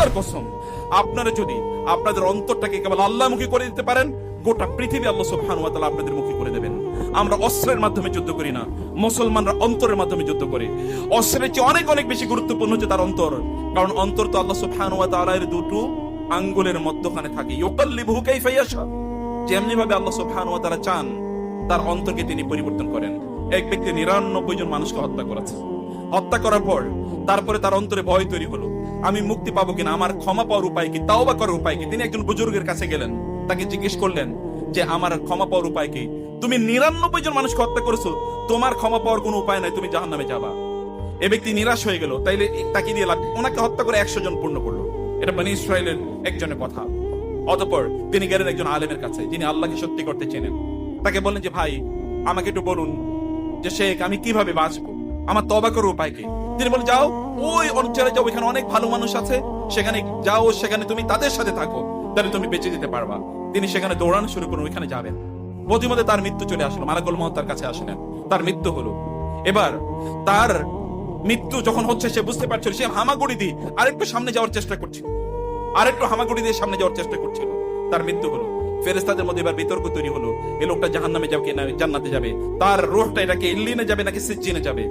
আল্লাহর কসম, আপনারা যদি আপনাদের অন্তরটাকে কেবল আল্লাহমুখী করে দিতে পারেন, গোটা পৃথিবী আল্লাহ সুবহানাহু ওয়া তাআলা আপনাদের মুখী করে দেবেন। আমরা অস্ত্রের মাধ্যমে যুদ্ধ করি না, মুসলমানরা অন্তরের মাধ্যমে যুদ্ধ করে। অস্ত্রের চেয়ে অনেক অনেক বেশি গুরুত্বপূর্ণ হচ্ছে তার অন্তর, কারণ অন্তর তো আল্লাহ সুবহানাহু ওয়া তাআলার দুটো আঙ্গুলের মধ্যখানে থাকে। ইউকাল্লিবুহু কাইফা ইয়াশা, যেমনি ভাবে আল্লাহ সুবহানাহু ওয়া তাআলা চান তার অন্তরকে তিনি পরিবর্তন করেন। এক ব্যক্তি 99 জন মানুষকে হত্যা করেছে, হত্যা করার পর তারপরে তার অন্তরে ভয় তৈরি হলো, আমি মুক্তি পাবো কিনা, আমার ক্ষমা পাওয়ার উপায় কি, তাওবা করার উপায় কি। তিনি একজন বুজুর্গের কাছে গেলেন, তাকে জিজ্ঞেস করলেন যে আমার ক্ষমা পাওয়ার উপায় কি? তুমি 99 জন মানুষকে হত্যা করেছো, তোমার ক্ষমা পাওয়ার কোনো উপায় নাই, তুমি জাহান্নামে যাবা। এ ব্যক্তি নিরাশ হয়ে গেল, তাইলে তাকে দিয়ে লাভ, ওনাকে হত্যা করে 100 জন পূর্ণ করলো। এটা বনী ইসরাইলের একজনের কথা। অতঃপর তিনি গেলেন একজন আলেমের কাছে, যিনি আল্লাহকে সত্যি করতে চেনেন। তাকে বললেন যে ভাই, আমাকে একটু বলুন যে শেখ, আমি কিভাবে বাঁচবো, আমার তওবা করার উপায় কি? তিনি বলেন, যাও ওই অঞ্চলে যাও, ওইখানে অনেক ভালো মানুষ আছে, সেখানে যাও, সেখানে তুমি তাদের সাথে থাকো, তাহলে তুমি বেঁচে যেতে পারবা। তিনি সেখানে দৌড়ানো শুরু করুন, ওইখানে যাবেন। প্রতিমধ্যে তার মৃত্যু চলে আসলো, মালাকুল মউত তার কাছে আসলেন, তার মৃত্যু হলো। এবার তার মৃত্যু যখন হচ্ছে, সে বুঝতে পারছিল, সে হামাগুড়ি দিয়ে আরেকটু সামনে যাওয়ার চেষ্টা করছিল, আরেকটু হামাগুড়ি দিয়ে সামনে যাওয়ার চেষ্টা করছিল, তার মৃত্যু হলো। ফেরেশতাদের মধ্যে এবার বিতর্ক তৈরি হলো, এই লোকটা জাহান্নামে যাবে কিনা জান্নাতে যাবে, তার রূহটা এটাকে ইল্লিনে যাবে নাকি সিজ্জিনে যাবে।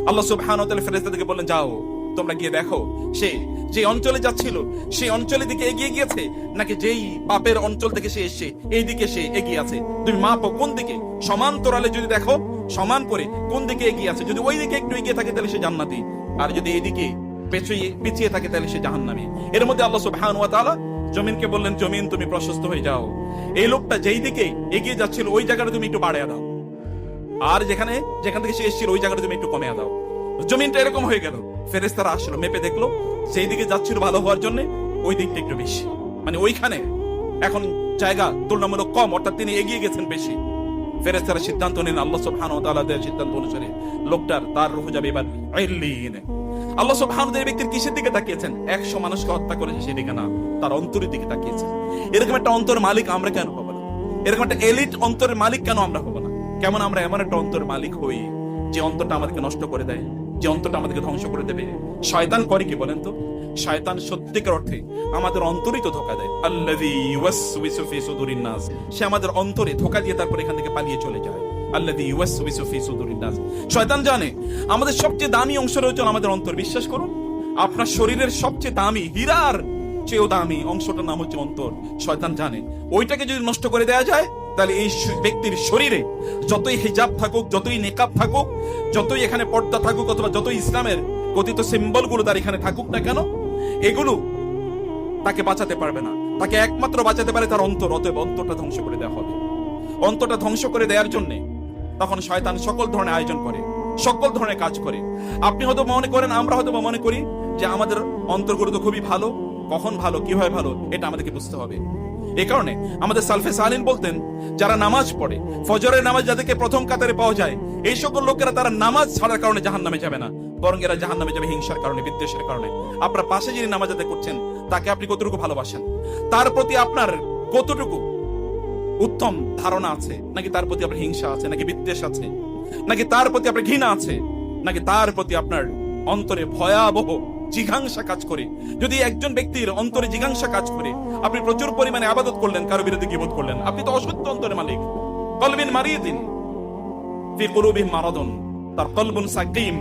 আল্লাহ সুবহানাহু ওয়া তাআলা ফেরেশতাদেরকে বললেন, যাও তোমরা গিয়ে দেখো সে যে অঞ্চলে যাচ্ছিল সেই অঞ্চলের দিকে এগিয়ে গিয়েছে, নাকি যেই পাপের অঞ্চল থেকে সে এসেছে এই দিকে সে এগিয়ে আছে। তুমি মাপো কোন দিকে, সমান্তরালে যদি দেখো সমান করে কোন দিকে এগিয়ে আছে, যদি ওই দিকে একটু এগিয়ে থাকে তাহলে সে জান্নাতি, আর যদি এইদিকে পিছিয়ে থাকে তাহলে সে জাহান্নামী। এর মধ্যে আল্লাহ সুবহানাহু ওয়া তাআলা জমিনকে বললেন, জমিন তুমি প্রশস্ত হয়ে যাও, এই লোকটা যেই দিকে এগিয়ে যাচ্ছিল ওই জায়গাটা তুমি একটু বাড়িয়ে দাও, আর যেখান থেকে সে এসেছিল ওই জায়গাটা তুমি একটু কমিয়ে দাও। জমিনটা এরকম হয়ে গেল। ফেরেশতারা আসলো, মেপে দেখলো সেই দিকে যাচ্ছিল ভালো হওয়ার জন্য ওই দিকটা একটু বেশি, মানে ওইখানে এখন জায়গা তুলনামূলক কম, অর্থাৎ তিনি এগিয়ে গেছেন বেশি। ফেরেশতারা সিদ্ধান্ত নেন আল্লাহ সুবহানাহু ওয়া তাআলার সিদ্ধান্ত অনুসারে লোকটার তার রূহ যাবে এবার ইল্লিনে। আল্লাহ সুবহানাহু ওয়া তাআলা ব্যক্তির কিসের দিকে তাকিয়েছেন? 100 মানুষকে হত্যা করেছে সেদিকে না, তার অন্তরের দিকে তাকিয়েছেন। এরকম একটা অন্তরের মালিক আমরা কেন হবো না? এরকম একটা এলিট অন্তরের মালিক কেন আমরা হবো না? কেমন আমরা এমন একটা অন্তরের মালিক হই যে অন্তরটা আমাদেরকে নষ্ট করে দেয়, যে অন্তরটা আমাদেরকে ধ্বংস করে দেবে? শয়তান করে কি বলেন তো? শয়তান সত্যিকার অর্থে আমাদের অন্তরই তো ধোঁকা দেয়। আল্লাযী ইউওয়াসওয়িসু ফি সুদুরিন নাস, সে আমাদের অন্তরে ধোঁকা দিয়ে তারপর এখান থেকে পালিয়ে চলে যায়। আল্লাযী ইউওয়াসওয়িসু ফি সুদুরিন নাস, শয়তান জানে আমাদের সবচেয়ে দামি অংশ রয়েছে আমাদের অন্তর। বিশ্বাস করুন, আপনার শরীরের সবচেয়ে দামি, হীরার চেয়েও দামি অংশটার নাম হচ্ছে অন্তর। শয়তান জানে ওইটাকে যদি নষ্ট করে দেওয়া যায়, তাহলে এই ব্যক্তির শরীরে যতই হিজাব থাকুক, যতই নেকাব থাকুক, যতই এখানে পর্দা থাকুক, অথবা যতই ইসলামের কথিত সিম্বল গুলো তার এখানে থাকুক না কেন, এগুলো তাকে বাঁচাতে পারবে না। তাকে একমাত্র বাঁচাতে পারে তার অন্তর। অতএব অন্তরটা ধ্বংস করে দেওয়া হবে। অন্তরটা ধ্বংস করে দেওয়ার জন্য তখন শয়তান সকল ধরনের আয়োজন করে, সকল ধরনের কাজ করে। আপনি হয়তো মনে করেন, আমরা হয়তো মনে করি যে আমাদের অন্তরগুলো তো খুবই ভালো। কখন ভালো, কিভাবে ভালো, এটা আমাদেরকে বুঝতে হবে। এই কারণে আমাদের সালফে সালিন বলতেন, যারা নামাজ পড়ে, ফজরের নামাজ যাদেরকে প্রথম কাতারে পাওয়া যায়, এই সকল লোকেরা তারা নামাজ ছাড়ার কারণে জাহান্নামে যাবে না, বরং এরা জাহান্নামে যাবে হিংসার কারণে, বিদ্বেষের কারণে। আপনার পাশে যিনি নামাজ আদায় করছেন তাকে আপনি কতটুকু ভালোবাসেন, তার প্রতি আপনার কতটুকু উত্তম ধারণা আছে, নাকি তার প্রতি আপনার হিংসা আছে, নাকি বিদ্বেষ আছে, নাকি তার প্রতি আপনার ঘৃণা আছে, নাকি তার প্রতি আপনার অন্তরে ভয়াবহ জিঘাংসা কাজ করে? যদি একজন ব্যক্তির অন্তরে জিঘাংসা কাজ করে, আপনি প্রচুর পরিমাণে ইবাদত করলেন, কারো বিরুদ্ধে গীবত করলেন, আপনি তো অশুদ্ধ অন্তরের মালিক। কলবিন মারিদিন ফি কুলুবিহিম মারাদুন, তার কলবুন সাকিম,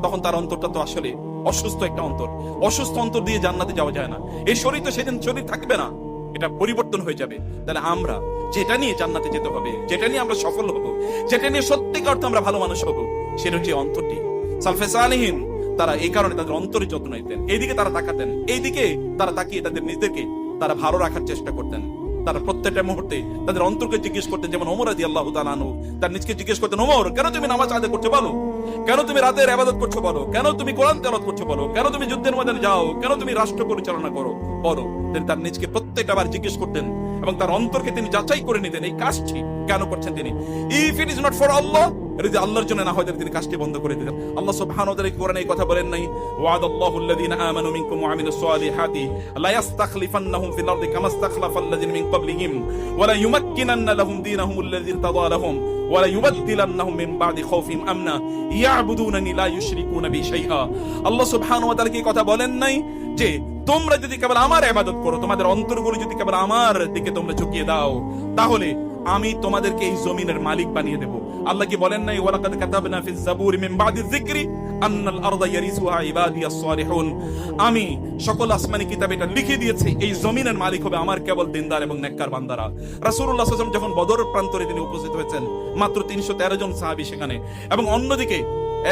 তখন তার অন্তরটা তো আসলে অসুস্থ একটা অন্তর। অসুস্থ অন্তর দিয়ে জান্নাতে যাওয়া যায় না। এই শরীর তো সেদিন শরীর থাকবে না, এটা পরিবর্তন হয়ে যাবে। তাহলে আমরা যেটা নিয়ে জান্নাতে যেতে হবে, যেটা নিয়ে আমরা সফল হব, যেটা নিয়ে সত্যিকার অর্থে আমরা ভালো মানুষ হব, সেটা হচ্ছে অন্তরটি। সালফে সালিহিন তারা এই কারণে তাদের অন্তরের যত্ন নিতেন, এইদিকে তারা তাকাতেন, এইদিকে তারা তাকিয়ে তাদের নিজেদেরকে তারা ভালো রাখার চেষ্টা করতেন। তারা প্রত্যেকটা মুহূর্তে তাদের অন্তরকে জিজ্ঞেস করতেন। যেমন ওমর রাদিয়াল্লাহু তাআলা আনহু তার নিজকে জিজ্ঞেস করতেন, ওমর, কেন তুমি নামাজ আদায় করছো বলো? কেন তুমি রাতের ইবাদত করছো বলো? কেন তুমি কোরআন তেলাওয়াত করছো বলো? কেন তুমি যুদ্ধের ময়দানে যাও? কেন তুমি রাষ্ট্র পরিচালনা করো বলো? তিনি তার নিজকে প্রত্যেকটা বার জিজ্ঞেস করতেন এবং তার অন্তরকে তিনি যাচাই করে নিতেন, এই কাজটি কেন করছেন তিনি। If it is not for Allah, এটা যদি আল্লাহর জন্য না হয় তাহলে তিনি কাজটি বন্ধ করে দিতেন। আল্লাহ সুবহানাহু ওয়া তাআলা কোরআনে এই কথা বলেন নাই, ওয়াদাল্লাহু আল্লাযীনা আমানু মিনকুম ওয়া আমিলুস সালিহাতি লা ইস্তাখলিফান্নাহুম ফিল আরদি কামা ইস্তাখলাফাল লাযীনা মিন ক্বাবলিহিম ওয়া লা ইউমাক্কিনান্না লাহুম দীনাহুম আল্লাযী ইরতাদা লাহুম ওয়ালা ইউবাদদিলান্নাহুম মিন বাদি খাউফিহিম আমনা ইয়াবুদুনানি লা ইউশরিকুনা বি শাইআ। আল্লাহ সুবহানাহু ওয়া তাআলা কি কথা বলেন নাই যে তোমরা যদি কেবল আমার ইবাদত করো, তোমাদের অন্তরগুলো যদি কেবল আমার দিকে তোমরা ঝুঁকিয়ে দাও, তাহলে আমি তোমাদেরকে এই জমিনের মালিক বানিয়ে দেব। আল্লাহ কি বলেন নাই ওয়ালাকাদ কাতাবনা ফিজ জাবুরি মিন বাদি যিকরি আন্নাল আরদা ইয়ারিসুহা ইবাদিয়াস সালিহুন। আমি সকল আসমানি কিতাবে এটা লিখে দিয়েছি, এই জমিনের মালিক হবে আমার কেবল দিনদার এবং নেককার বান্দারা। রাসূলুল্লাহ সাল্লাল্লাহু আলাইহি ওয়াসাল্লাম যখন বদর প্রান্তরে তিনি উপস্থিত হয়েছেন, মাত্র 313 জন সাহাবী সেখানে, এবং অন্যদিকে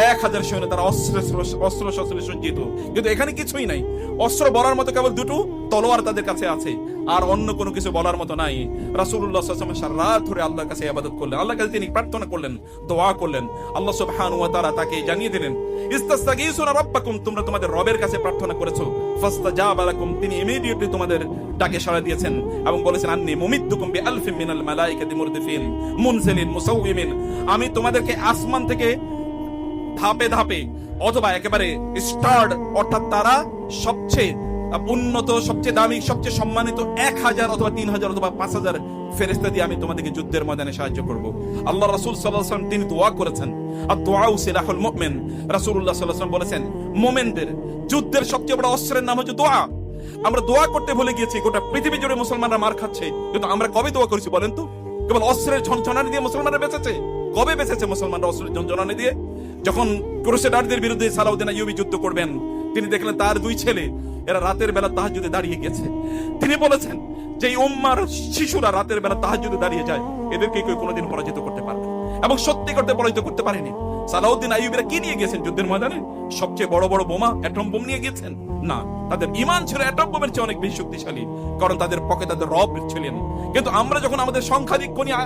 1000 সৈন্য, তারা অস্ত্র শস্ত্রে সজ্জিত। কিন্তু এখানে কিছুই নাই, অস্ত্র বলার মতো কেবল দুটো তলোয়ার তাদের কাছে আছে, আর অন্য কোনো কিছু বলার মতো নাই। রাসূলুল্লাহ সাল্লাল্লাহু আলাইহি ওয়াসাল্লাম সারা রাত ধরে আল্লাহর কাছে ইবাদত করলেন, আল্লাহর কাছে তিনি প্রার্থনা করলেন, দোয়া করলেন। আল্লাহ সুবহানাহু ওয়া তাআলা তাকে জানিয়ে দিলেন, ইস্তাসতাগীসুনা রাব্বাকুম, তোমরা তোমাদের রবের কাছে প্রার্থনা করেছো, ফাস্তাজাবা লাকুম, তিনি ইমিডিয়েটলি তোমাদের ডাকে সাড়া দিয়েছেন এবং বলেছেন, আন্নী মুমিদ্দুকুম বিআলফিন মিনাল মালাইকাতি মুরদিফিন মুনজিলিন মুসাউইমিন, আমি তোমাদেরকে আসমান থেকে ধাপে ধাপে অথবা একেবারে স্টার্ড, অর্থাৎ তারা সবচেয়ে উন্নত, সবচেয়ে দামি, সবচেয়ে সম্মানিত 1000 অথবা 3000 অথবা 5000 ফেরেশতা দিয়ে আমি তোমাদেরকে যুদ্ধের ময়দানে সাহায্য করব। আল্লাহ রাসূল সাল্লাল্লাহু আলাইহি ওয়াসাল্লাম তিনি দোয়া করেছেন, আর দোয়াউ সিলাহুল মুমিন। রাসূলুল্লাহ সাল্লাল্লাহু আলাইহি ওয়াসাল্লাম বলেছেন, মুমিনদের যুদ্ধের সবচেয়ে বড় অস্ত্রের নাম হচ্ছে দোয়া। আমরা দোয়া করতে ভুলে গিয়েছি, গোটা পৃথিবী জুড়ে মুসলমানরা মার খাচ্ছে, কিন্তু আমরা কবে দোয়া করেছি বলেন তো? কেবল অস্ত্রের ঝনঝনানি দিয়ে মুসলমানরা বেঁচেছে? কবে বেঁচেছে মুসলমানরা অস্ত্রের ঝনঝনানি দিয়ে? যখন ক্রুসেডারদের বিরুদ্ধে সালাউদ্দিন আইয়ুবী যুদ্ধ করবেন, তিনি দেখলেন তার 2 ছেলে এরা রাতের বেলা তাহাজ্জুদে দাঁড়িয়ে গেছে। তিনি বলেছেন যে এই উম্মার শিশুরা রাতের বেলা তাহাজ্জুদে দাঁড়িয়ে যায়, এদেরকে কেউ কোনোদিন পরাজিত করতে পারবে, এবং সত্যি করতে পরাজিত করতে পারেনি। সালাউদ্দিন আইয়ুবীরা কি নিয়ে গেছেন যুদ্ধের ময়দানে? সবচেয়ে বড় বড় বোমা, অ্যাটম বোম নিয়ে গেছেন? না, তাদের ঈমান ছিল অ্যাটম বোমের চেয়ে অনেক বেশি শক্তিশালী, কারণ তাদের পকেটে তাদের রব ছিলেন। কিন্তু আমরা যখন আমাদের সংখ্যাধিক্য নিয়ে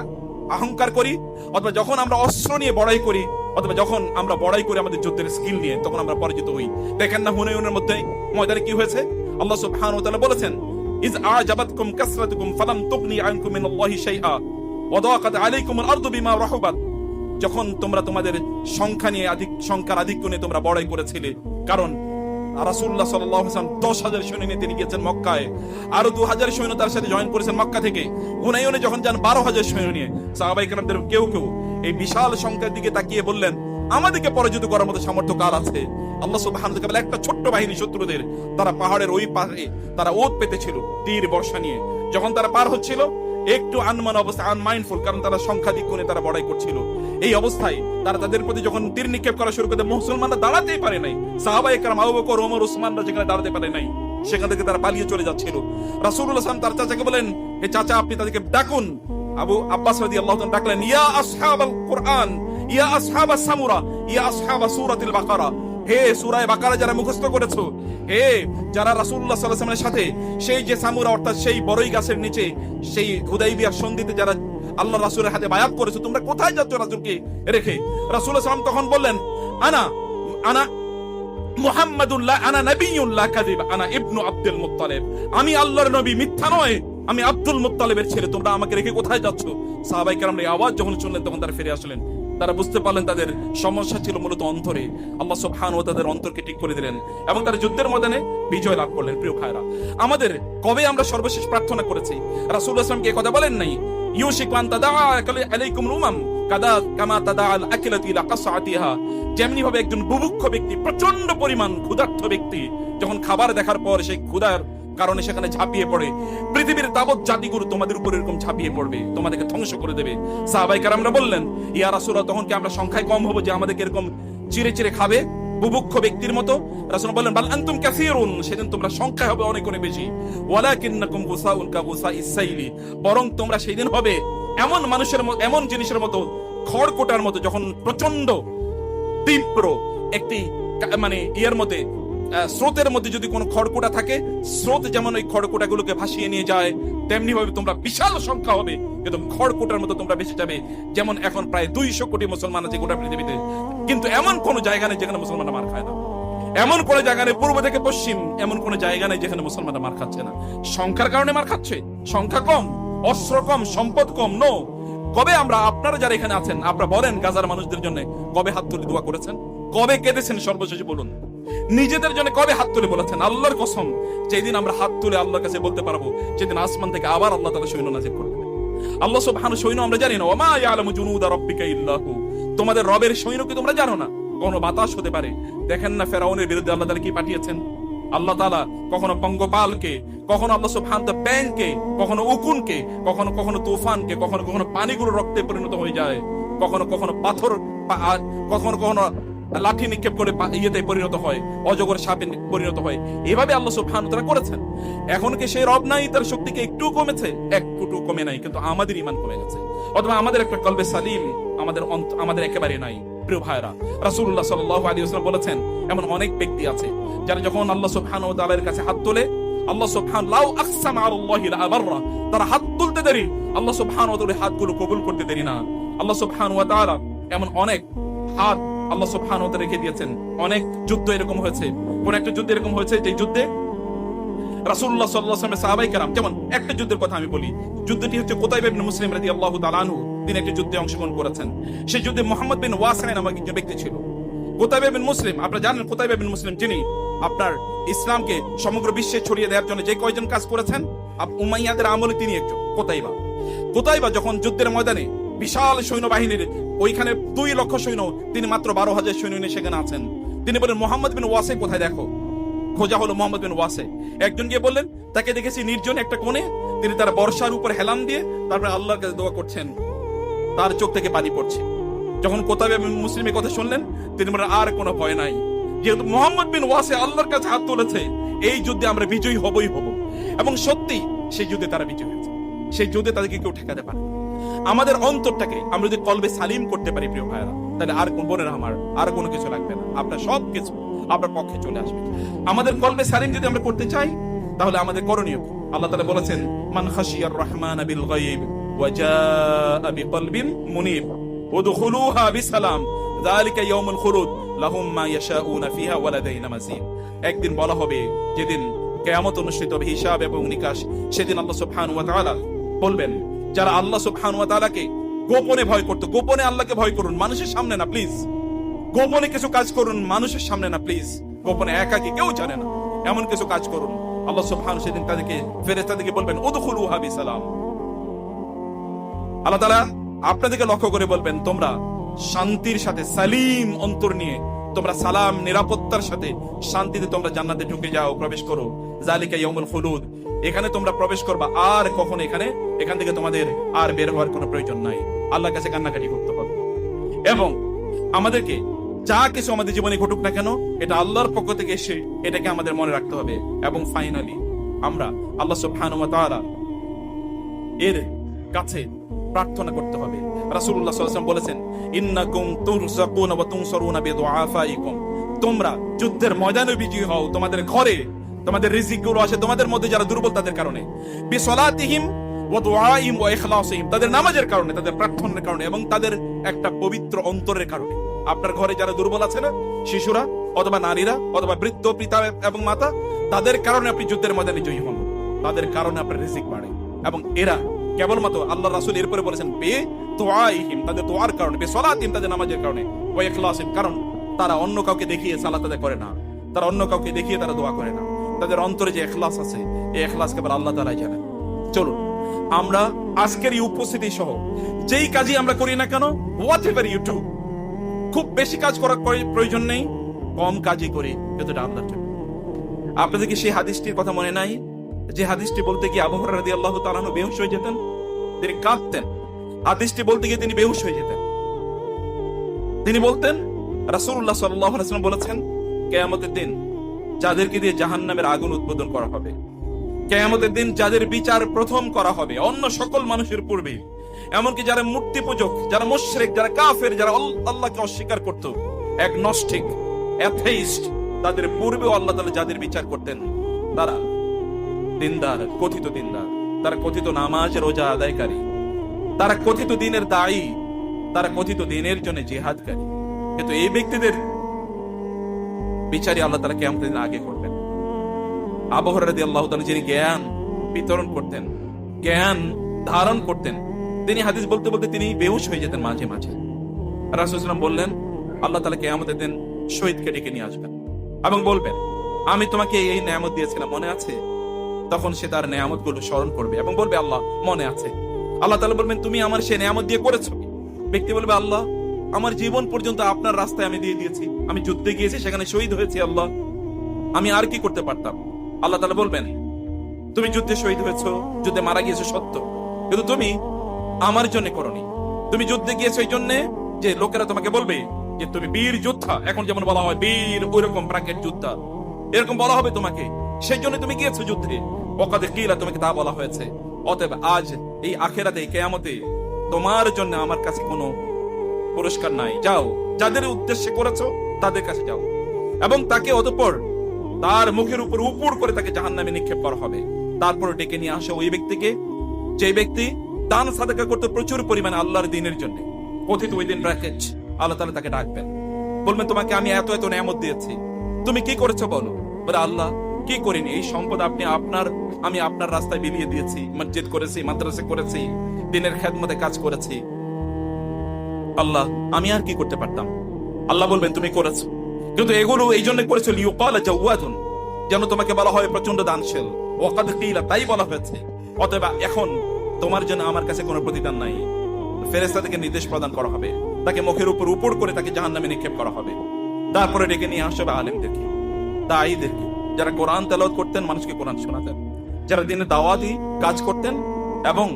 অহংকার করি, অথবা যখন আমরা অস্ত্র নিয়ে বড়াই করি, অথবা যখন আমরা বড়াই করি আমাদের যুদ্ধের স্কিল নিয়ে, তখন আমরা পরাজিত হই। দেখেন না হুনাইনের মধ্যে ময়দানে কি হয়েছে? আল্লাহ সুবহানাহু ওয়া তাআলা বলেছেন, ইজ আ'জাবাতকুম কাসরাতুকুম ফালাম তুগনি আনকুম মিনাল্লাহি শাইআ ওয়া দাকাত আলাইকুমুল আরদু বিমা রাহুবাত। যখন তোমরা তোমাদের সংখ্যার আধিক্য নিয়ে তোমরা বড়াই করেছিলে, কারণ রাসূলুল্লাহ সাল্লাল্লাহু আলাইহি ওয়াসাল্লাম 10,000 সৈন্য নিয়ে তিনি গিয়েছেন মক্কায়, আরো 2000 সৈন্য তার সাথে জয়েন করেছেন মক্কা থেকে। হুনাইনে যখন যান 12,000 সৈন্য নিয়ে, সাহাবায়ে কেরামদের কেউ কেউ এই বিশাল সংখ্যার দিকে তাকিয়ে বললেন, আমাদেরকে পরাজিত করার মতো সামর্থ্য কার আছে? আল্লাহ সুবহানাহু ওয়া তাআলা একটা ছোট্ট বাহিনী শত্রুদের, তারা পাহাড়ের ওই পারে তারা ওত পেতেছিল তীর বর্ষা নিয়ে। যখন তারা পার হচ্ছিল, একটু আনমান অবস্থা, আনমাইন্ডফুল, কারণ তারা সংখ্যাধিক্য নিয়ে তারা বড়াই করছিল। এই অবস্থায় তারা তাদের প্রতি যখন তীর নিক্ষেপ করা শুরু করে, মুসলমানরা দাঁড়াতেই পারে নাই। সাহাবায়ে কেরাম আবু বকর, ওমর, উসমানরা যেখানে দাঁড়াতে পারে নাই, সেখান থেকে তারা পালিয়ে চলে যাচ্ছিল। রাসূলুল্লাহ সাল্লাল্লাহু আলাইহি ওয়াসাল্লাম তার চাচাকে বলেন, হে চাচা, আপনি তাদেরকে ডাকুন। আবু আব্বাস রাদিয়াল্লাহু তাআলা ডাকলেন, ইয়া আসহাবাল কুরআন, ইয়া আসহাবাস সামুরা, ইয়া আসহাবাস সূরাতিল বাকারা, হে সূরা বাকারা যারা মুখস্থ করেছো, হে যারা রাসূলুল্লাহ সাল্লাল্লাহু আলাইহি ওয়াসাল্লামের সাথে সেই যে সামুরা, অর্থাৎ সেই বড়ই গাছের নিচে সেই হুদাইবিয়ার সন্ধিতে যারা আল্লাহ রাসূলের হাতে বায়াত করেছো, তোমরা কোথায় যাচ্ছ রাসূলকে রেখে? রাসূলুল্লাহ সাল্লাল্লাহু আলাইহি ওয়াসাল্লাম তখন বললেন, আনা মুহাম্মাদুল্লাহ, আনা নবিয়ুল্লাহ কাযিব, আনা ইবনু আব্দুল মুত্তালিব, আমি আল্লাহর নবী, মিথ্যা নয়, আমি আব্দুল মুত্তালিবের ছেলে, তোমরা আমাকে রেখে কোথায় যাচ্ছ? সাহাবায়ে কেরামরা এই আওয়াজ যখন শুনলেন, তখন তারা ফিরে আসলেন। তারা বুঝতে পারলেন তাদের সমস্যা ছিল মূলত অন্তরে। আল্লাহ সুবহানাহু ওয়া তাআলা তাদের অন্তরকে ঠিক করে দিলেন এবং তারা যুদ্ধের ময়দানে বিজয় লাভ করলেন। প্রিয় ভাইরা, আমাদের কবে আমরা সর্বশেষ প্রার্থনা করেছি? রাসূলুল্লাহ সাল্লাল্লাহু আলাইহি ওয়াসাল্লাম কি কথা বলেন নাই, ইউশিকু আন তাদা আলাইকুম উমাম কামা তাদা আল আকিলাতু ইলা কাসআতিহা? যেমনি ভাবে একজন বুভুক্ষ ব্যক্তি, প্রচন্ড পরিমাণ ক্ষুধার্ত ব্যক্তি, যখন খাবার দেখার পর সেই ক্ষুধার কারণে সেখানে ঝাঁপিয়ে পড়ে, পৃথিবীর তাবৎ জাতিগুলো তোমাদের উপর এরকম ঝাঁপিয়ে পড়বে, তোমাদেরকে ধ্বংস করে দেবে। সাহাবায়ে কেরামরা বললেন, ইয়া রাসূলুল্লাহ, তখন কি আমরা সংখ্যায় কম হবো যে আমাদেরকে এরকম চিরে চিরে খাবে বুভুক্ষ ব্যক্তির মতো? রাসূল বললেন, বাল আনতুম কাসীরুন, সেদিন তোমরা সংখ্যায় হবে অনেক অনেক বেশি। ওয়ালাকিন্নাকুম গুসাউন কা গুসাইস সাইলি, বরং তোমরা সেদিন হবে এমন মানুষের মতো, এমন জিনিসের মতো, খড়কুটার মতো, যখন প্রচন্ড তীব্র একটি মানে ইয়ের মধ্যে, স্রোতের মধ্যে যদি কোনো খড়কুটা থাকে, স্রোত যেমন ওই খড়কুটাগুলোকে ভাসিয়ে নিয়ে যায়, তেমনি ভাবে তোমরা বিশাল সংখ্যা হবে, কিন্তু খড়কুটার মতো তোমরা বেঁচে যাবে। যেমন এখন প্রায় 200 কোটি মুসলমান আছে গোটা পৃথিবীতে, কিন্তু এমন কোন জায়গা নেই যেখানে মুসলমানরা মার খায় না। এমন কোন জায়গা নেই, পূর্ব থেকে পশ্চিম, এমন কোন জায়গা নেই যেখানে মুসলমানরা মার খাচ্ছে না। সংখ্যার কারণে মার খাচ্ছে? সংখ্যা কম, অস্ত্র কম, সম্পদ কম? নো। কবে আমরা, আপনারা যারা এখানে আছেন, আপনারা বলেন গাজার মানুষদের জন্য কবে হাত তুলে দোয়া করেছেন? কবে কেঁদেছেন সর্বশেষে বলুন? নিজেদের জন্য কবে হাত তুলে বলেছেন? আল্লাহর কসম, যেদিন আমরা হাত তুলে আল্লাহর কাছে বলতে পারবো, সেদিন আসমান থেকে আবার আল্লাহ তাআলা সৈন্য নাযিল করবেন। আল্লাহ সুবহানাহু সৈন্য আমরা জানি না, ওমা ইয়ালামু জুনুদা রাব্বিকা ইল্লাহু, তোমাদের রবের সৈন্য কি তোমরা জানো না? কোন বাতাস হতে পারে। দেখেন না ফেরাউনের বিরুদ্ধে আল্লাহ তাআলা কি পাঠিয়েছেন। আল্লাহ তাআলা কখনো পঙ্গপালকে, কখনো আল্লাহ সুবহানাহু তাআলা ব্যাংকে, কখনো উকুনকে, কখনো কখনো তুফানকে, কখনো কখনো পানিগুলো রক্তে পরিণত হয়ে যায়, কখনো কখনো পাথর, কখনো কখনো লাঠি নিক্ষেপ করে ইয়েতে পরিণত হয়, অজগর সাপে পরিণত হয়। এভাবে আল্লাহ সুবহানাহু তাআলা করেছেন। এখন কি সেই রব নাই? তার শক্তিকে একটু কমেছে? একটু কমে নাই, কিন্তু আমাদের ঈমান কমে গেছে, অথবা আমাদের একটা কলবে সালিম আমাদের একেবারে নাই। প্রিয় ভাইরা, রাসূলুল্লাহ সাল্লাল্লাহু আলাইহি ওয়াসাল্লাম বলেছেন, এমন অনেক ব্যক্তি আছে যারা যখন আল্লাহ সুবহানাহু ওয়া তাআলার কাছে হাত তোলে, আল্লাহ সুবহানাহু লাউ আকসামা আলাল্লাহি লা আবাররা, তারা হাত তুলতে দেরি, আল্লাহ সুবহানাহু ওয়া তাআলা হাতগুলো কবুল করতে দেরি না। আল্লাহ সুবহানাহু ওয়া তাআলা এমন অনেক হাত আল্লাহ সুবহানাহু ওয়া তাআলা রেখে দিয়েছেন। অনেক যুদ্ধ এরকম হয়েছে, কোন একটা যুদ্ধ এরকম হয়েছে যে যুদ্ধে রাসূলুল্লাহ সাল্লাল্লাহু আলাইহি ওয়াসাল্লাম সাহাবায়ে কেরাম, যেমন একটা যুদ্ধের কথা আমি বলি, যুদ্ধটি হচ্ছে কুতাইবা ইবনে মুসলিম রাদিয়াল্লাহু তাআলা আনহু, তিনি একটা যুদ্ধে অংশগ্রহণ করেছেন। সেই যুদ্ধে মুহাম্মদ বিন ওয়াসিলা নামক একজন ব্যক্তি ছিল। কুতাইবা বিন মুসলিম, আপনারা জানেন কুতাইবা বিন মুসলিম যিনি আপনার ইসলামকে সমগ্র বিশ্বে ছড়িয়ে দেওয়ার জন্য যে কয়জন কাজ করেছেন, উমাইয়াদের আমলে তিনি একজন। কুতাইবা যখন যুদ্ধের ময়দানে বিশাল সৈন্যবাহিনীর ওইখানে 2 লক্ষ সৈন্য, তিনি মাত্র 12,000 সৈন্য নিয়ে সেখানে আছেন। তিনি বলেন, মোহাম্মদ বিন ওয়াসে কোথায়? দেখো, খোঁজা হলো মোহাম্মদ বিন ওয়াসে। একজন গিয়ে বললেন, তাকে দেখেছি নির্জন একটা কোণে, তিনি তার বর্ষার উপর হেলান দিয়ে তারপরে আল্লাহর কাছে দোয়া করছেন, তার চোখ থেকে পানি পড়ছে। যখন কুতাইবা বিন মুসলিমের কথা শুনলেন, তিনি বলেন, আর কোনো ভয় নাই, যেহেতু মোহাম্মদ বিন ওয়াসে আল্লাহর কাছে হাত তুলেছে, এই যুদ্ধে আমরা বিজয়ী হবই হব। এবং সত্যি সেই যুদ্ধে তারা বিজয়ী হয়েছে। সেই যুদ্ধে তাদেরকে কেউ ঠেকাতে পারে। আমাদের অন্তরটাকে আমরা যদি কলবে সালিম করতে পারি প্রিয় ভাইরা, তাহলে আর কোন বোনেরা আমার আর কোনো কিছু লাগবে না, আপনার সব কিছু আপনার পক্ষে চলে আসবে। আমাদের কলবে সালিম যদি আমরা করতে চাই, তাহলে আমাদের করণীয়, আল্লাহ তাআলা বলেছেন, মান খাশিয়ার রহমান বিল গায়ব ওয়া জাআ বিকলবিন মুনিব উদখুলুহা বিসালাম যালিকা ইয়াউমুল খুলুদ লাহুম মা ইয়াশাউনা ফিহা ওয়া লাদাইনা মাজিদ। একদিন বলা হবে, যেদিন কিয়ামত অনুষ্ঠিত হবে, হিসাব এবং নিকাশ, সেদিন আল্লাহ সুবহানাহু ওয়া তাআলা বলবেন, যারা আল্লাহ সুবহানাহু ওয়া তাআলাকে গোপনে ভয় করত, গোপনে আল্লাহকে ভয় করুন, মানুষের সামনে না প্লিজ। গোপনে কিছু কাজ করুন, মানুষের সামনে না প্লিজ। গোপনে একাকী, কেউ জানে না, এমন কিছু কাজ করুন। আল্লাহ সুবহানাহু সেদিন তাদেরকে, ফেরেশতাদেরকে বলবেন, উদখুলুহা বিসালাম। আল্লাহ তাআলা আপনাদেরকে লক্ষ্য করে বলবেন, তোমরা শান্তির সাথে, সালিম অন্তর নিয়ে, তোমরা সালাম, নিরাপত্তার সাথে, শান্তিতে তোমরা জান্নাতে ঢুকে যাও, প্রবেশ করো। যালিকা ইয়াউমুল খুলুদ, এখানে তোমরা প্রবেশ করবা, আর কখনো এখান থেকে তোমাদের আর বের হওয়ার কোনো প্রয়োজন নাই। আল্লাহর কাছে কান্নাকাটি করতে হবে। এবং আমাদেরকে যা কিছু আমাদের জীবনে ঘটুক না কেন, এটা আল্লাহর পক্ষ থেকে এসে, এটাকে আমাদের মনে রাখতে হবে। এবং ফাইনালি আমরা আল্লাহ সুবহানাহু ওয়া তাআলা এর কাছে প্রার্থনা করতে হবে। রাসূলুল্লাহ সাল্লাল্লাহু আলাইহি ওয়াসাল্লাম বলেছেন, ইন্নাকুম তুরযাকুনা ওয়া তুনসারুনা বিদুআফাইকুম, তোমরা যুদ্ধের ময়দানে বিজয়ী হও, তোমাদের ঘরে তোমাদের রিজিক গুলো আসে তোমাদের মধ্যে যারা দুর্বল তাদের কারণে, বিসলাতিহিম ওয়া দুআইহিম ওয়া ইখলাসিহিম, তাদের নামাজের কারণে, তাদের প্রার্থনার কারণে, এবং তাদের একটা পবিত্র অন্তরের কারণে। আপনার ঘরে যারা দুর্বল আছে না, শিশুরা অথবা নারীরা অথবা বৃদ্ধ পিতা এবং মাতা, তাদের কারণে আপনি যুদ্ধের ময়দানে জয়ী হন, তাদের কারণে আপনার রিজিক বাড়ে। এবং এরা কেবলমাত্র আল্লাহ রাসূল এরপরে বলেছেন, বে দুআইহিম, তাদের দোয়ার কারণে, বিসলাতিহিম, তাদের নামাজের কারণে, ওয়া ইখলাসিহিম, কারণ তারা অন্য কাউকে দেখিয়ে সালাত আদায় করে না, তারা অন্য কাউকে দেখিয়ে তারা দোয়া করে না। তাদের অন্তরে যে ইখলাস আছে, এই ইখলাস কেবল আল্লাহ তাআলাই জানেন। চলুন আমরা আজকের এই উপস্থিতি সহ যেই কাজই আমরা করি না কেন, হোয়াট এভার ইউ ডু, খুব বেশি কাজ করার প্রয়োজন নেই, কম কাজই করি, যতটা আল্লাহর জন্য। আপনাদেরকে সেই হাদিসটির কথা মনে নাই, যে হাদিসটি বলতে গিয়ে আবু হুরায়রা রাদিয়াল্লাহু তাআলা আনহু বেহুশ হয়ে যেতেন, তিনি কাঁদতেন। হাদিসটি বলতে গিয়ে তিনি বেহুশ হয়ে যেতেন। তিনি বলতেন, রাসূলুল্লাহ সাল্লাল্লাহু আলাইহি ওয়াসাল্লাম বলেছেন, কিয়ামতের দিন যাদেরকে দিয়ে জাহান্নামের আগুন উদ্বোধন করা হবে, কিয়ামতের দিন যাদের বিচার প্রথম করা হবে অন্য সকল মানুষের পূর্বে, এমনকি যারা মূর্তি পূজক, যারা মুশরিক, যারা কাফের, যারা আল্লাহকে অস্বীকার করত, অ্যাগনস্টিক, অ্যাথেইস্ট, তাদের পূর্বেও আল্লাহ তাআলা যাদের বিচার করতেন, তারা দিনদার, কথিত দিনদার, তারা কথিত নামাজ রোজা আদায়কারী, তারা কথিত দিনের দায়ী, তারা কথিত দিনের জন্য জিহাদকারী। কিন্তু এই ব্যক্তিদের বিচারই আল্লাহ তাআলা কিয়ামতের দিন আগে করবেন। আবু হুরায়রা রাদিয়াল্লাহু তাআলা যিনি জ্ঞান বিতরণ করতেন, জ্ঞান ধারণ করতেন, তিনি হাদিস বলতে বলতে তিনি বেহুশ হয়ে যেতেন মাঝে মাঝে। রাসূলুল্লাহ সাল্লাল্লাহু আলাইহি ওয়াসাল্লাম বললেন, আল্লাহ তাআলা কিয়ামতের দিন শহীদকে ডেকে নিয়ে আসবেন এবং বলবেন, আমি তোমাকে এই নেয়ামত দিয়েছিলাম, মনে আছে? তখন সে তার নেয়ামত গুলো স্মরণ করবে এবং বলবে, আল্লাহ মনে আছে। আল্লাহ তাআলা বলবেন তুমি আমার সে নিয়ামত দিয়ে করেছো কি? ব্যক্তি বলবে আল্লাহ আমার জীবন পর্যন্ত আপনার রাস্তায় আমি দিয়ে দিয়েছি, আমি যুদ্ধে গিয়েছি, সেখানে শহীদ হয়েছি, আল্লাহ আমি আর কি করতে পারতাম? আল্লাহ তাআলা বলবেন তুমি যুদ্ধে শহীদ হয়েছো, যুদ্ধে মারা গিয়েছো সত্য, কিন্তু তুমি আমার জন্য করনি। তুমি যুদ্ধে গিয়েছো এই জন্য যে লোকেরা তোমাকে বলবে যে তুমি বীর যোদ্ধা, এখন যেমন বলা হয় বীর, ওইরকম ব্র্যাকেট যোদ্ধা, এরকম বলা হবে তোমাকে, সেই জন্য তুমি গিয়েছো যুদ্ধে। ওয়াকাদ কিলা, তোমাকে তা বলা হয়েছে। অতএব আজ এই আখিরাতে, কিয়ামতে তোমার জন্য আমার কাছে কোনো পুরস্কার নাই। যাও, যাদের উদ্দেশ্যে করেছো তাদের কাছে যাও, এবং তাকে অতঃপর তার মুখের উপর উপর করে তাকে জাহান্নামে নিক্ষেপ করা হবে। তারপর ডেকে নিয়ে আসো ওই ব্যক্তিকে, যে ব্যক্তি দান সাদাকা করতে প্রচুর পরিমাণে আল্লাহর দ্বীনের জন্য, কথিত উইদিন ব্র্যাকেট, আল্লাহ তাআলা তাকে ডাকবেন, বলবেন তোমাকে আমি এত এত নিয়ামত দিয়েছি, তুমি কি করেছো বলো? বলে আল্লাহ কি করিনি, এই সম্পদ আমি আপনার রাস্তায় বিলিয়ে দিয়েছি, মসজিদ করেছি, মাদ্রাসা করেছি, দ্বীনের খেদমতে কাজ করেছি, আল্লাহ আমি আর কি করতে পারতাম? আল্লাহ বলবেন তুমি করেছো, কিন্তু এগুলো এই জন্য করেছো লিউকালা জাওয়াদুন, যেন তোমাকে বলা হয় প্রচন্ড দানশীল। ওয়াকাদ কিলা, তাই বলা হয়েছে। অতএব এখন তোমার জন্য আমার কাছে কোনো প্রতিদান নাই। ফেরেশতা থেকে নির্দেশ প্রদান করা হবে, তাকে মুখের উপর উপর করে তাকে জাহান্নামে নিক্ষেপ করা হবে। তারপরে ডেকে নিয়ে আসবে আলেমদেরকে, দাঈদেরকে, যারা কোরআন তেলাওয়াত করতেন, মানুষকে কোরআন শোনাতেন, যারা দিনের দাওয়াতি কাজ করতেন এবং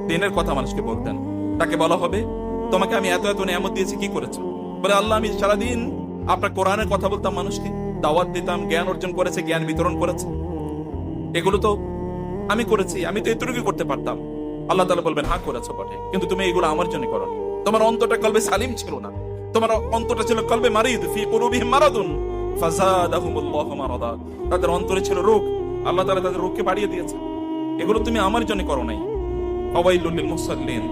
দিনের কথা মানুষকে বলতেন। তাকে বলা হবে তোমাকে আমি এত এত নিয়ামত দিয়েছি, কি করেছো? বলে আল্লাহ আমি সারাদিন আপনার কোরআনের কথা বলতাম, মানুষকে দাওয়াত দিতাম, জ্ঞান অর্জন করেছে, জ্ঞান বিতরণ করেছে, এগুলো তো আমি করেছি, আমি তো এতটুকু করতে পারতাম। আল্লাহ তাআলা বলবেন হ্যাঁ করেছো বটে, কিন্তু তুমি এগুলো আমার জন্য করনি। তোমার অন্তরটা কলবে সালিম ছিল না, তোমার অন্তরটা ছিল কলবে মারিদ, ফি কুলুবিহিম মারাদুন ফাযাদাহুমুল্লাহু মারাদা, তাদের অন্তরে ছিল রোগ, আল্লাহ তাআলা তাদের রোগকে বাড়িয়ে দিয়েছে। এগুলো তুমি আমার জন্য করো নাই। ফাওয়াইলুল লিল মুসাল্লিন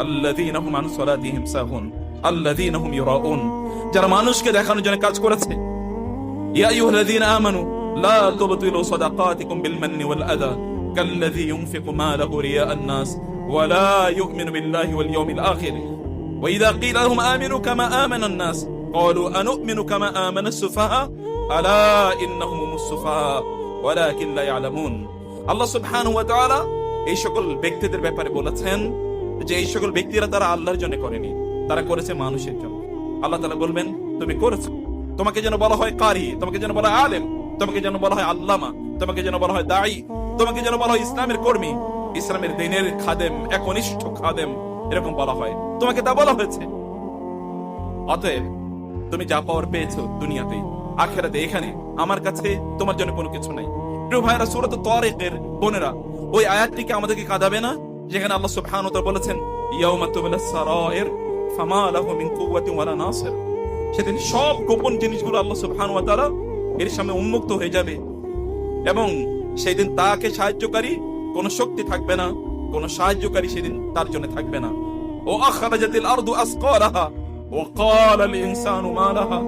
আল্লাযীনা হুম আন সালাতিহিম সাহুন আল্লাযীনা হুম ইউরাউন, যারা মানুষকে দেখানোর জন্য কাজ করেছে। ইয়া আইয়ুহাল্লাযীনা আমানু লা তুবতিলু সাদাকাতিকুম বিল মান্নি ওয়াল আযা কাল্লাযী ইউনফিকু মালাহু রিয়াআন নাস ওয়া লা ইউমিনু বিল্লাহি ওয়াল ইয়াউমিল আখির ওয়া ইযা কিলা লাহুম আমিনু কামা আমানান নাস ক্বালু আনু'মিনু কামা আমানাস সুফাহা আলা ইন্নাহুম হুমুস সুফাহা ওয়ালাকিন লা ইয়ালামুন। আল্লাহ সুবহানাহু ওয়া তাআলা এই সকল ব্যক্তিদের ব্যাপারে বলেছেন যে এই সকল ব্যক্তিরা তারা আল্লাহর জন্য করেনি, তারা করেছে মানুষের জন্য। আল্লাহ তাআলা বলবেন তুমি করেছো, তোমাকে যেন বলা হয় কারি, তোমাকে যেন বলা হয় আলেম, তোমাকে যেন বলা হয় আল্লামা, তোমাকে যেন বলা হয় দাঈ, তোমাকে যেন বলা হয় ইসলামের কর্মী, ইসলামের দ্বীনের খাদেম, একনিষ্ঠ খাদেম, এরকম বলা হয়, তোমাকে তা বলা হয়েছে। অতএব তুমি যা পাওয়ার পেয়েছো দুনিয়াতে, আখিরাতে, এখানে আমার কাছে তোমার জন্য কোনো কিছু নাই। প্রিয় ভাইরা, সূরাত তারিকের বোনেরা, ওই আয়াতটিকে আমাদেরকে কাঁদাবে না যেখানে আল্লাহ সুবহানাহু ওয়া তাআলা বলেছেন ইয়াউমা তুবলাস সারাইর ফামা লাহু মিন কুওয়াতিন ওয়ালা নাসির, সেদিন সব গোপন জিনিসগুলো আল্লাহ সুবহানাহু ওয়া তাআলা এর সামনে উন্মুক্ত হয়ে যাবে, এবং সেই দিন তাকে সাহায্যকারী কোনো শক্তি থাকবে না, কোনো সাহায্যকারী সেদিন তার জন্য থাকবে না। ও আখরাজাতিল আরদু আসকালাহা ওয়া ক্বালাল ইনসানু মা লাহা,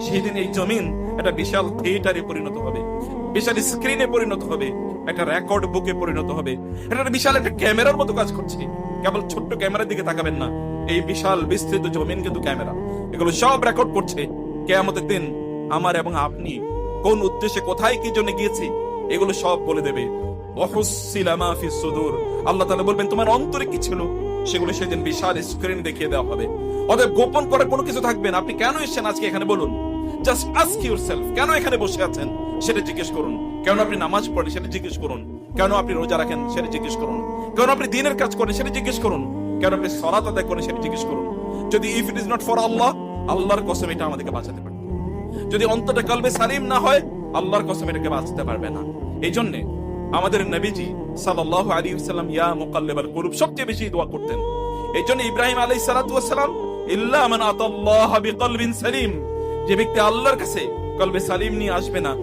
সেদিন এই জমিন একটা বিশাল থিয়েটারে পরিণত হবে, বিশাল স্ক্রিনে পরিণত হবে, একটা রেকর্ড বুকে পরিণত হবে। এটা বিশাল একটা ক্যামেরার মতো কাজ করছে। কেবল ছোট্ট ক্যামেরার দিকে তাকাবেন না, এই বিশাল বিস্তৃত জমিন কিন্তু ক্যামেরা, এগুলো সব রেকর্ড করছে। কিয়ামতের দিন আমার এবং আপনি কোন উদ্দেশ্যে কোথায় কি জন্য গিয়েছি এগুলো সব বলে দেবে। ওয়াহুসিলা মা ফিস সুদুর, আল্লাহ তাআলা বলবেন তোমার অন্তরে কি ছিল সেগুলো সেদিন বিশাল স্ক্রিন দেখিয়ে দেওয়া হবে। অতএব গোপন করার কোনো কিছু থাকবে না। আপনি কেন এসেছেন আজকে এখানে বলুন, জাস্ট আস্ক ইউরসেলফ, কেন এখানে বসে আছেন সেটা জিজ্ঞেস করুন। কেন আপনি নামাজ পড়েন সেটা জিজ্ঞেস করুন। কেন আপনি রোজা রাখেন সেটা জিজ্ঞেস করুন। কেন আপনি দ্বীনের কাজ করেন সেটা জিজ্ঞেস করুন। কেন আপনি সালাত আদায় করেন সেটা জিজ্ঞেস করুন। যদি if it is not for Allah, আল্লাহর কসম এটা আমাদেরকে বাঁচাতে পারবে। যদি অন্তরটা কলবে সালিম না হয়, আল্লাহর কসম এটাকে বাঁচাতে পারবে না। এই জন্য আমাদের নবীজি সাল্লাল্লাহু আলাইহি ওয়াসাল্লাম ইয়া মুকাল্লিবাল কুলুব সবচেয়ে বেশি দোয়া করতেন। এই জন্য ইব্রাহিম আলাইহিস সালাতু ওয়াস সালাম ইল্লা মান আতাল্লাহ বিকলবিন সালিম, যে ব্যক্তি আল্লাহর কাছে কলবে সালিম নিয়ে আসবে না,